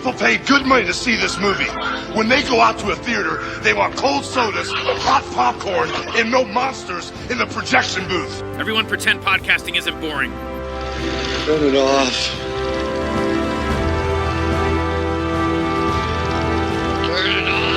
People pay good money to see this movie. When they go out to a theater, they want cold sodas, hot popcorn, and no monsters in the projection booth. Everyone pretend podcasting isn't boring. Turn it off. Turn it off.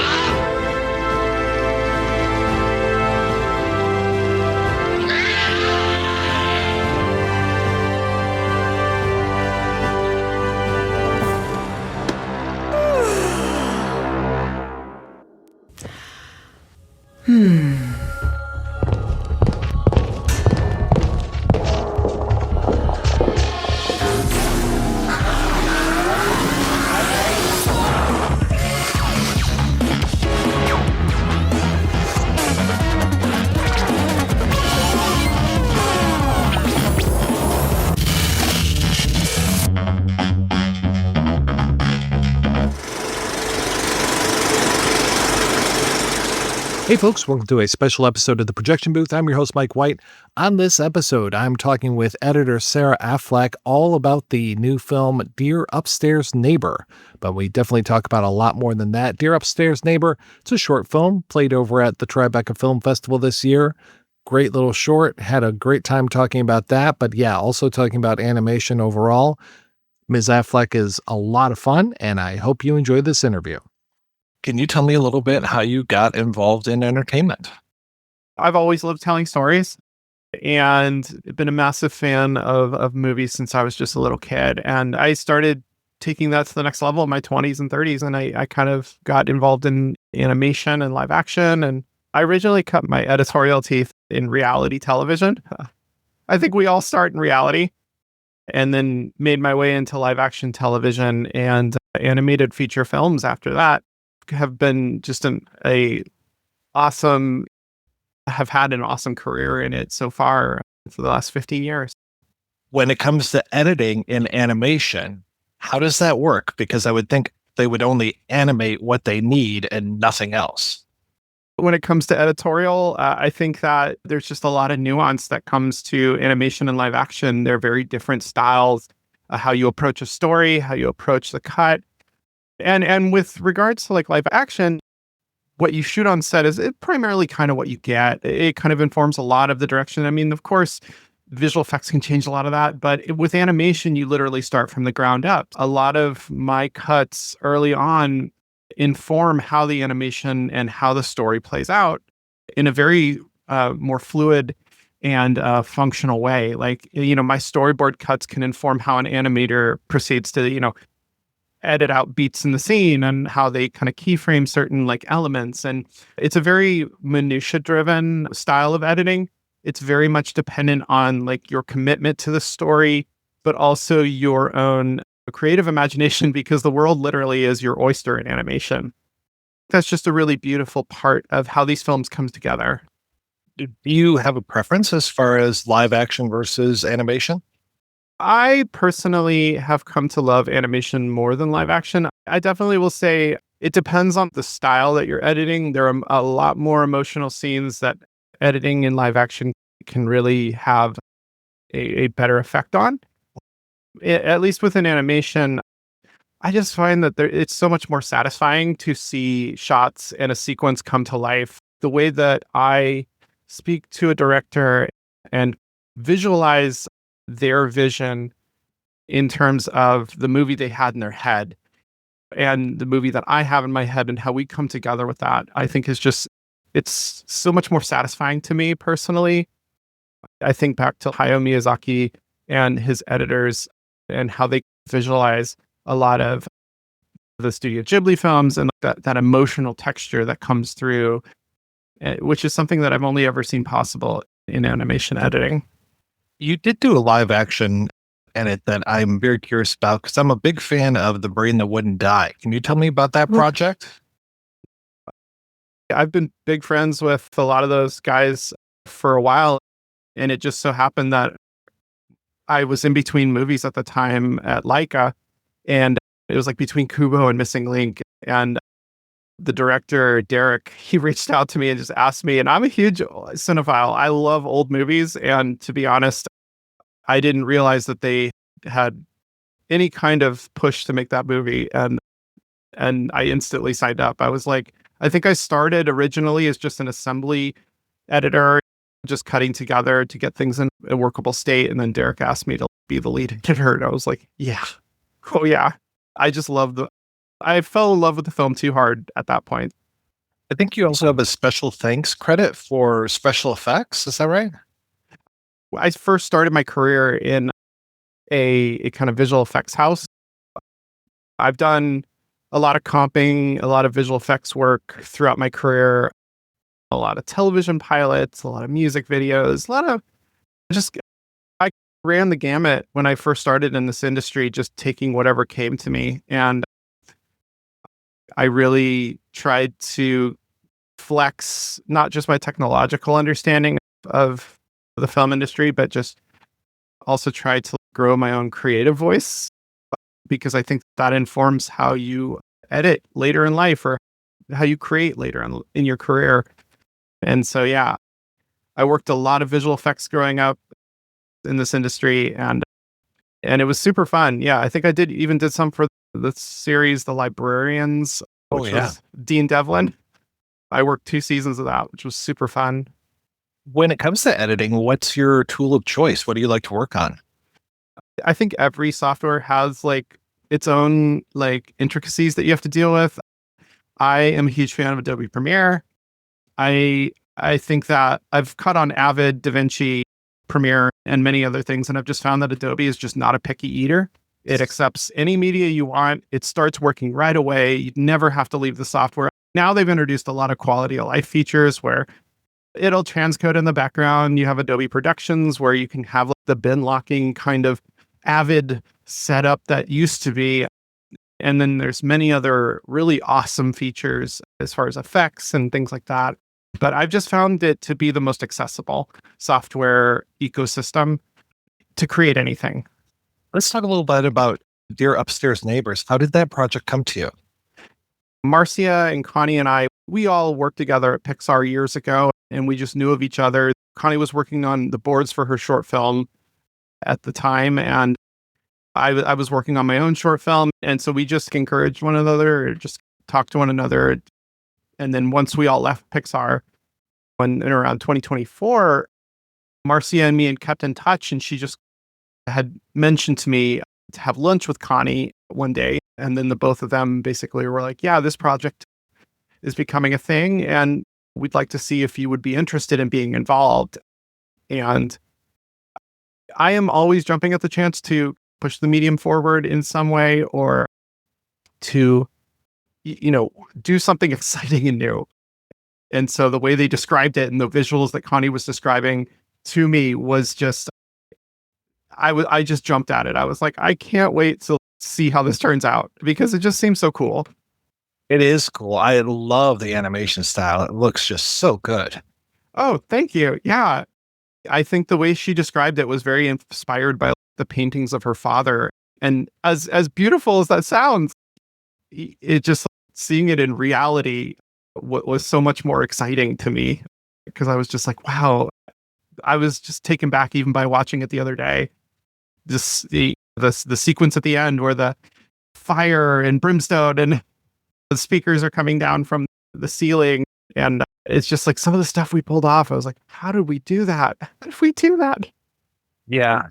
Hey folks, welcome to a special episode of The Projection Booth. I'm your host, Mike White. On this episode, I'm talking with editor Sarah Affleck all about the new film, Dear Upstairs Neighbor. But we definitely talk about a lot more than that. Dear Upstairs Neighbor, it's a short film, played over at the Tribeca Film Festival this year. Great little short, had a great time talking about that. But yeah, also talking about animation overall. Ms. Affleck is a lot of fun, and I hope you enjoy this interview. Can you tell me a little bit how you got involved in entertainment? I've always loved telling stories and been a massive fan of movies since I was just a little kid. And I started taking that to the next level in my 20s and 30s. And I kind of got involved in animation and live action. And I originally cut my editorial teeth in reality television. I think we all start in reality. And then made my way into live action television and animated feature films after that. Have been just have had an awesome career in it so far for the last 15 years. When it comes to editing in animation, how does that work? Because I would think they would only animate what they need and nothing else. When it comes to editorial, I think that there's just a lot of nuance that comes to animation and live action. They're very different styles, how you approach a story, how you approach the cut. And with regards to like live action, what you shoot on set is primarily kind of what you get. It kind of informs a lot of the direction. I mean, of course, visual effects can change a lot of that, but with animation, you literally start from the ground up. A lot of my cuts early on inform how the animation and how the story plays out in a very more fluid and functional way. Like, my storyboard cuts can inform how an animator proceeds to, edit out beats in the scene and how they kind of keyframe certain like elements. And it's a very minutia driven style of editing. It's very much dependent on like your commitment to the story, but also your own creative imagination, because the world literally is your oyster in animation. That's just a really beautiful part of how these films come together. Do you have a preference as far as live action versus animation? I personally have come to love animation more than live action. I definitely will say it depends on the style that you're editing. There are a lot more emotional scenes that editing in live action can really have a better effect on. At least with an animation, I just find that it's so much more satisfying to see shots and a sequence come to life. The way that I speak to a director and visualize their vision in terms of the movie they had in their head and the movie that I have in my head and how we come together with that, I think it's so much more satisfying to me personally. I think back to Hayao Miyazaki and his editors and how they visualize a lot of the Studio Ghibli films and that emotional texture that comes through, which is something that I've only ever seen possible in animation editing. You did do a live action edit that I'm very curious about because I'm a big fan of The Brain That Wouldn't Die. Can you tell me about that project? I've been big friends with a lot of those guys for a while, and it just so happened that I was in between movies at the time at LAIKA, and it was like between Kubo and Missing Link, and the director, Derek, he reached out to me and just asked me, and I'm a huge cinephile. I love old movies. And to be honest, I didn't realize that they had any kind of push to make that movie. And And I instantly signed up. I was like, I think I started originally as just an assembly editor, just cutting together to get things in a workable state. And then Derek asked me to be the lead editor. And I was like, yeah, oh yeah. I fell in love with the film too hard at that point. I think you also have a special thanks credit for special effects. Is that right? I first started my career in a kind of visual effects house. I've done a lot of comping, a lot of visual effects work throughout my career, a lot of television pilots, a lot of music videos, a lot of just, I ran the gamut when I first started in this industry, just taking whatever came to me. And I really tried to flex not just my technological understanding of the film industry, but just also tried to grow my own creative voice, because I think that informs how you edit later in life or how you create later in your career. And so, yeah, I worked a lot of visual effects growing up in this industry, and it was super fun. Yeah, I think I did some for the series, The Librarians, which was Dean Devlin. I worked 2 seasons of that, which was super fun. When it comes to editing, what's your tool of choice? What do you like to work on? I think every software has like its own like intricacies that you have to deal with. I am a huge fan of Adobe Premiere. I think that I've cut on Avid, DaVinci, Premiere, and many other things, and I've just found that Adobe is just not a picky eater. It accepts any media you want. It starts working right away. You never have to leave the software. Now they've introduced a lot of quality of life features where it'll transcode in the background. You have Adobe Productions where you can have like the bin locking kind of Avid setup that used to be. And then there's many other really awesome features as far as effects and things like that. But I've just found it to be the most accessible software ecosystem to create anything. Let's talk a little bit about Dear Upstairs Neighbors. How did that project come to you? Marcia and Connie and I, we all worked together at Pixar years ago, and we just knew of each other. Connie was working on the boards for her short film at the time, and I was working on my own short film. And so we just encouraged one another, just talked to one another. And then once we all left Pixar, in around 2024, Marcia and me had kept in touch, and she just had mentioned to me to have lunch with Connie one day. And then the both of them basically were like, yeah, this project is becoming a thing, and we'd like to see if you would be interested in being involved. And I am always jumping at the chance to push the medium forward in some way, or to, do something exciting and new. And so the way they described it and the visuals that Connie was describing to me was just, I just jumped at it. I was like, I can't wait to see how this turns out, because it just seems so cool. It is cool. I love the animation style. It looks just so good. Oh, thank you. Yeah. I think the way she described it was very inspired by the paintings of her father. And as beautiful as that sounds, it just, seeing it in reality was so much more exciting to me, because I was just like, wow, I was just taken back even by watching it the other day. Just the sequence at the end where the fire and brimstone and the speakers are coming down from the ceiling. And it's just like some of the stuff we pulled off. I was like, how did we do that? How did we do that? Yeah.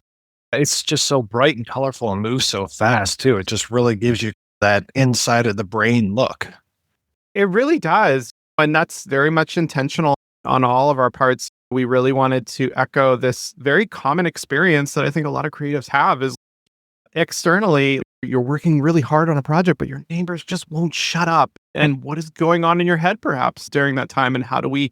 It's just so bright and colorful and moves so fast too. It just really gives you that inside of the brain look. It really does. And that's very much intentional on all of our parts. We really wanted to echo this very common experience that I think a lot of creatives have, is externally, you're working really hard on a project, but your neighbors just won't shut up. And what is going on in your head perhaps during that time? And how do we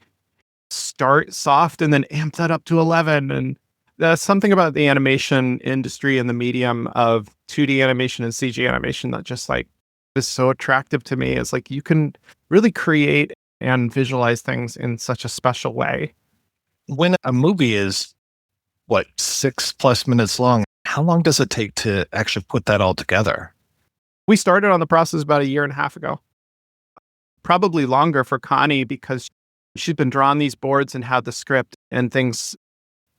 start soft and then amp that up to 11? And that's something about the animation industry and the medium of 2D animation and CG animation that just like is so attractive to me. Is like you can really create and visualize things in such a special way. When a movie is 6+ minutes long, how long does it take to actually put that all together? We started on the process about 1.5 years ago. Probably longer for Connie, because she'd been drawing these boards and had the script and things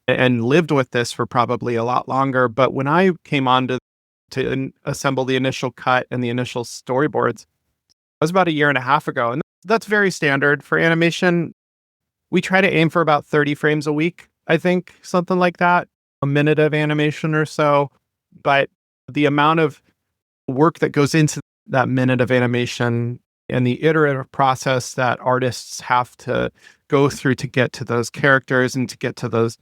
and lived with this for probably a lot longer. But when I came on to assemble the initial cut and the initial storyboards, was about a year and a half ago. And that's very standard for animation. We try to aim for about 30 frames a week, I think, something like that, a minute of animation or so. But the amount of work that goes into that minute of animation and the iterative process that artists have to go through to get to those characters and to get to those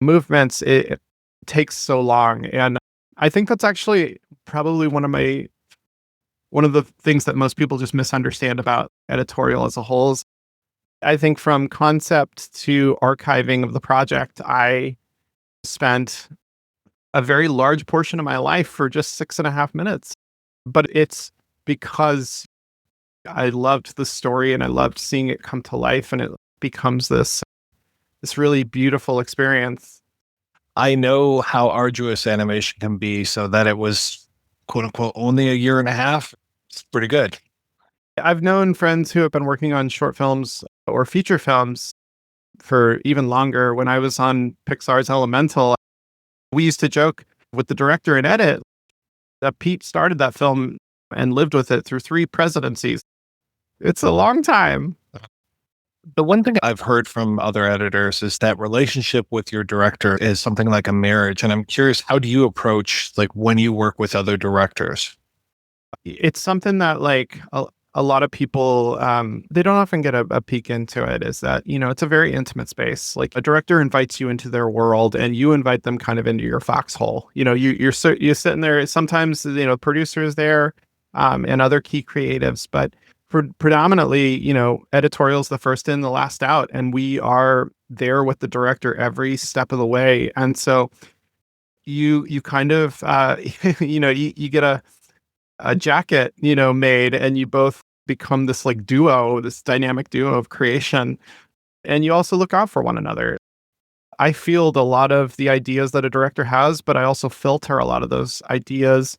movements, it takes so long. And I think that's actually probably one of the things that most people just misunderstand about editorial as a whole. Is I think from concept to archiving of the project, I spent a very large portion of my life for just 6.5 minutes. But it's because I loved the story and I loved seeing it come to life, and it becomes this really beautiful experience. I know how arduous animation can be, so that it was quote unquote only a year and a half. It's pretty good. I've known friends who have been working on short films or feature films for even longer. When I was on Pixar's Elemental, we used to joke with the director and edit that Pete started that film and lived with it through 3 presidencies. It's a long time. The one thing I've heard from other editors is that relationship with your director is something like a marriage. And I'm curious, how do you approach like when you work with other directors? It's something that like a lot of people, they don't often get a peek into it, is that, it's a very intimate space. Like a director invites you into their world and you invite them kind of into your foxhole. You're sitting there. Sometimes, producer is there and other key creatives, but predominantly, editorial's the first in, the last out, and we are there with the director every step of the way. And so you kind of, you get a jacket, made, and you both become this like duo, this dynamic duo of creation. And you also look out for one another. I field a lot of the ideas that a director has, but I also filter a lot of those ideas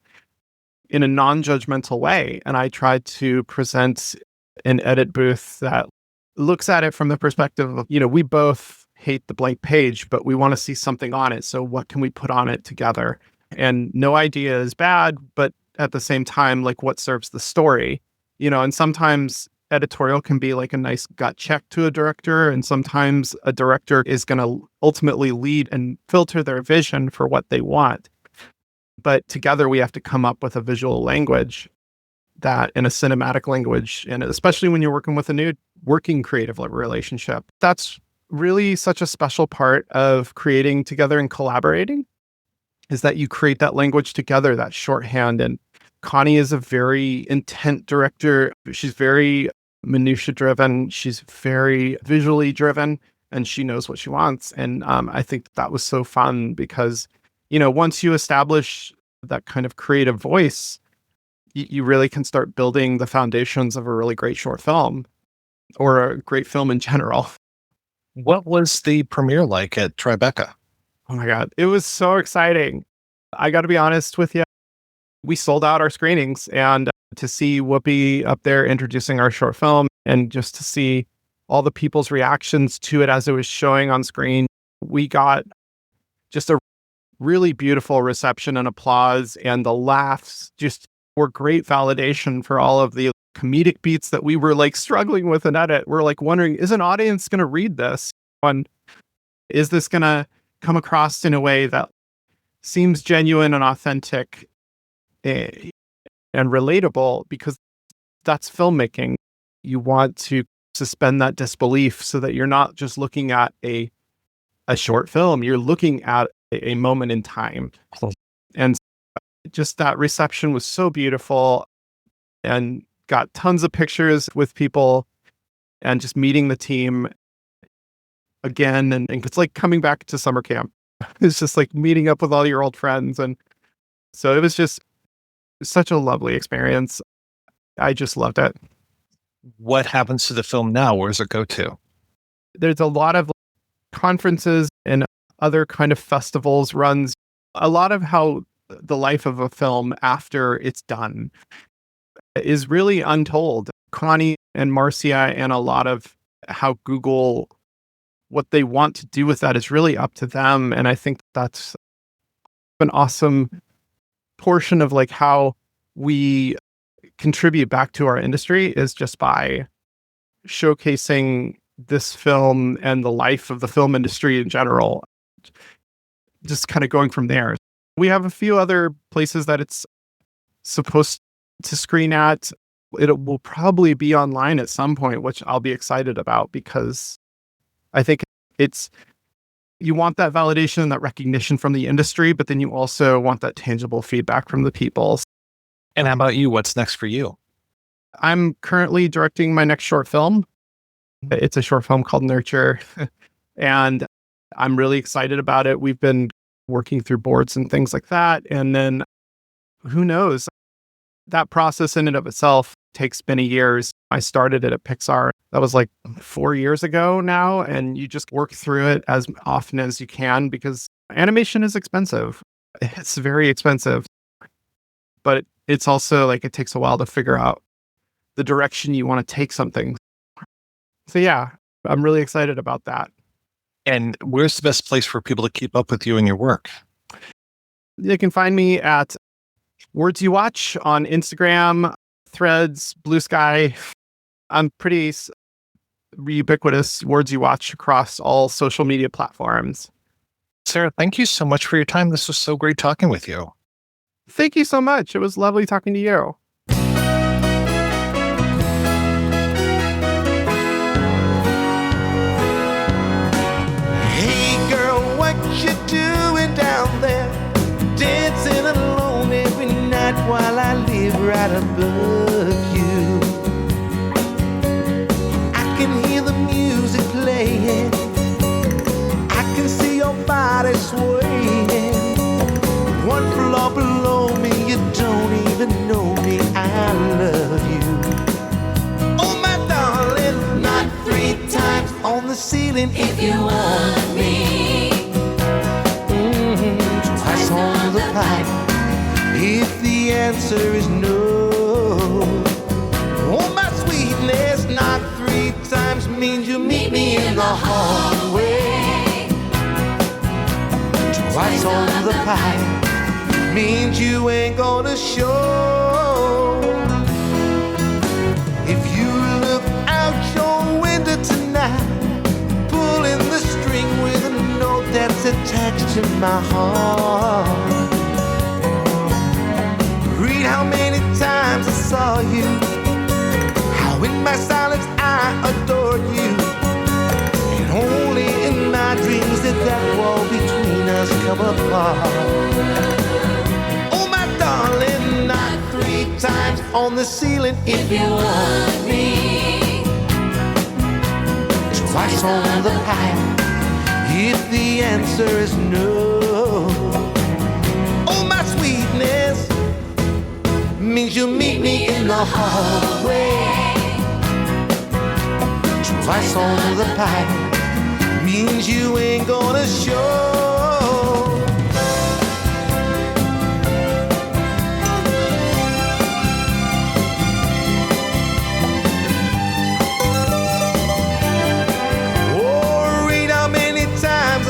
in a non-judgmental way. And I try to present an edit booth that looks at it from the perspective of, we both hate the blank page, but we want to see something on it. So what can we put on it together? And no idea is bad, but at the same time, like what serves the story, and sometimes editorial can be like a nice gut check to a director. And sometimes a director is going to ultimately lead and filter their vision for what they want. But together we have to come up with a visual language that, in a cinematic language, and especially when you're working with a new working creative relationship, that's really such a special part of creating together and collaborating, is that you create that language together, that shorthand. And Connie is a very intent director. She's very minutia driven. She's very visually driven, and she knows what she wants. And I think that was so fun because, once you establish that kind of creative voice, you really can start building the foundations of a really great short film, or a great film in general. What was the premiere like at Tribeca? Oh my God. It was so exciting. I got to be honest with you. We sold out our screenings, and to see Whoopi up there introducing our short film, and just to see all the people's reactions to it as it was showing on screen, we got just a really beautiful reception and applause, and the laughs just were great validation for all of the comedic beats that we were like struggling with in edit. We're like wondering, is an audience going to read this? And is this going to come across in a way that seems genuine and authentic and relatable? Because that's filmmaking. You want to suspend that disbelief so that you're not just looking at a short film, you're looking at a moment in time. And just that reception was so beautiful, and got tons of pictures with people, and just meeting the team again. And it's like coming back to summer camp. It's just like meeting up with all your old friends. And so it was just such a lovely experience. I just loved it. What happens to the film now? Where does it go to? There's a lot of conferences and other kind of festivals, runs. A lot of how the life of a film after it's done is really untold. Connie and Marcia, and a lot of how Google, what they want to do with that is really up to them. And I think that's an awesome portion of like how we contribute back to our industry is just by showcasing this film and the life of the film industry in general, just kind of going from there. We have a few other places that it's supposed to screen at. It will probably be online at some point, which I'll be excited about, because I think you want that validation, that recognition from the industry, but then you also want that tangible feedback from the people. And how about you? What's next for you? I'm currently directing my next short film. It's a short film called Nurture, and I'm really excited about it. We've been working through boards and things like that. And then who knows? That process in and of itself takes many years. I started it at Pixar. That was like 4 years ago now. And you just work through it as often as you can, because animation is expensive. It's very expensive. But it's also like it takes a while to figure out the direction you want to take something. So yeah, I'm really excited about that. And where's the best place for people to keep up with you and your work? They can find me at Words You Watch on Instagram, Threads, Blue Sky. I'm pretty ubiquitous, Words You Watch, across all social media platforms. Sarah, thank you so much for your time. This was so great talking with you. Thank you so much. It was lovely talking to you. Hey girl, what you doing down there? Dancing alone every night while I live right above you. I can hear the music playing. I can see your body swaying. One floor below me, you don't even know me. I love you. Oh my darling, not 3 times on the ceiling if you want me. Twice on the pipe if the answer is no. Oh my sweetness, not 3 times means you meet me in the hallway. Twice on the pipe means you ain't gonna show. If you look out your window tonight, pulling the string with a note that's attached to my heart. Read how many times I saw you, how in my silence I adored you. And only in my dreams did that wall between us come apart. Darling, not 3 times on the ceiling if you want me. Twice on the pipe if the answer is no. Oh, my sweetness means you meet me in the hallway. Twice on the pipe means you ain't gonna show.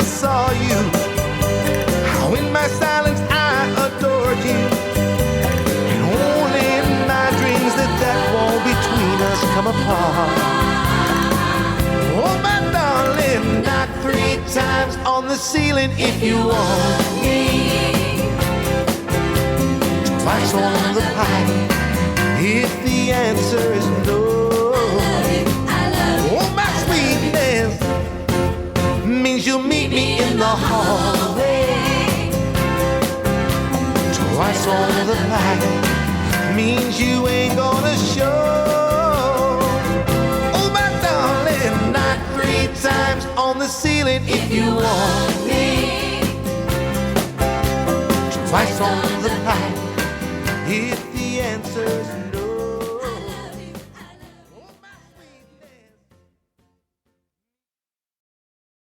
Saw you, how in my silence I adored you. And only in my dreams did that wall between us come apart. Oh my darling, not 3 times on the ceiling if you want me. Twice on the pipe if the answer is no. Oh my sweetness means you'll meet me in the hallway. Twice on the pipe means you ain't gonna show. Oh my darling, not 3 times on the ceiling if you want me. Twice on the pipe if the answer's no.